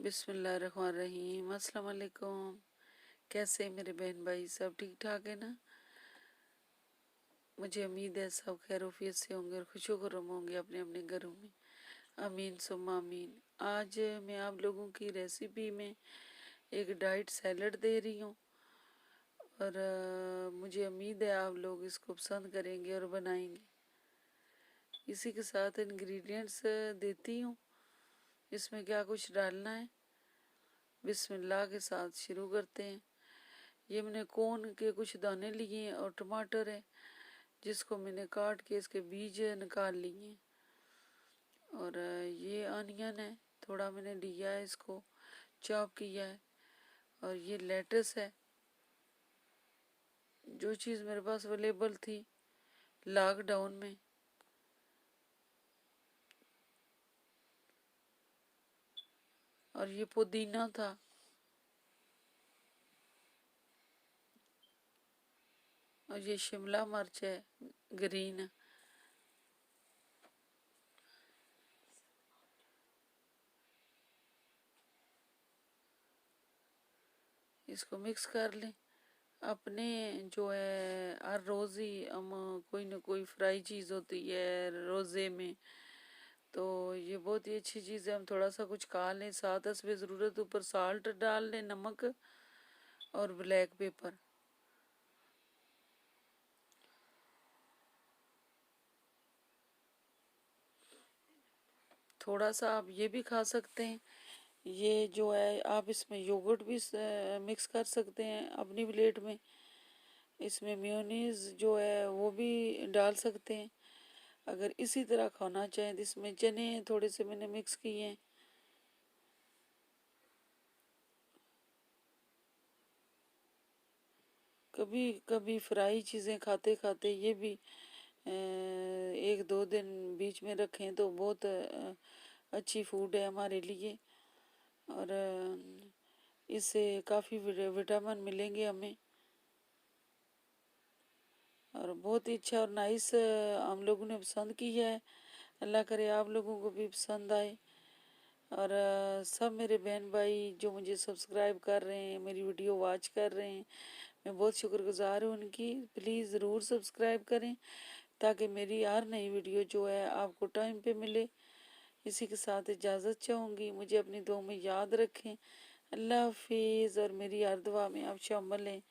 बिस्मिल्लाहिर्रहमानिर्रहीम। अस्सलाम वालेकुम। कैसे मेरे बहन भाई, सब ठीक ठाक है ना? मुझे उम्मीद है सब खैरूफियत से होंगे और खुशो-खुर्रम होंगे अपने अपने घरों में। आमीन सुम्मा आमीन। आज मैं आप लोगों की रेसिपी में एक डाइट सैलड दे रही हूँ और मुझे उम्मीद है आप लोग इसको पसंद करेंगे और बनाएंगे। इसी के साथ इंग्रेडिएंट्स देती हूँ, इसमें क्या कुछ डालना है। बिस्मिल्लाह के साथ शुरू करते हैं। ये मैंने कोन के कुछ दाने लिए हैं और टमाटर है जिसको मैंने काट के इसके बीज निकाल लिए हैं। और ये अनियन है, थोड़ा मैंने लिया है, इसको चॉप किया है। और ये लेटस है, जो चीज़ मेरे पास अवेलेबल थी लॉकडाउन में। और ये पुदीना था। और ये शिमला मिर्च है ग्रीन। इसको मिक्स कर लें। अपने जो है हर रोज़ ही हम कोई ना कोई फ्राई चीज़ होती है रोज़े में, तो ये बहुत ही अच्छी चीज़ है। हम थोड़ा सा कुछ खा लें, साथ हसबे ज़रूरत ऊपर साल्ट डाल लें, नमक और ब्लैक पेपर। थोड़ा सा आप ये भी खा सकते हैं, ये जो है आप इसमें योगर्ट भी मिक्स कर सकते हैं अपनी प्लेट में। इसमें मेयोनीज जो है वो भी डाल सकते हैं। अगर इसी तरह खाना चाहें तो इसमें चने थोड़े से मैंने मिक्स किए हैं। कभी कभी फ्राई चीज़ें खाते खाते ये भी एक दो दिन बीच में रखें तो बहुत अच्छी फूड है हमारे लिए। और इससे काफ़ी विटामिन मिलेंगे हमें। और बहुत ही अच्छा और नाइस हम लोगों ने पसंद किया है। अल्लाह करे आप लोगों को भी पसंद आए। और सब मेरे बहन भाई जो मुझे सब्सक्राइब कर रहे हैं, मेरी वीडियो वॉच कर रहे हैं, मैं बहुत शुक्रगुजार हूँ उनकी। प्लीज़ ज़रूर सब्सक्राइब करें ताकि मेरी हर नई वीडियो जो है आपको टाइम पे मिले। इसी के साथ इजाज़त चाहूँगी। मुझे अपनी दुआ में याद रखें। अल्लाह हाफिज़। और मेरी हर दुआ में आप शामिल हैं।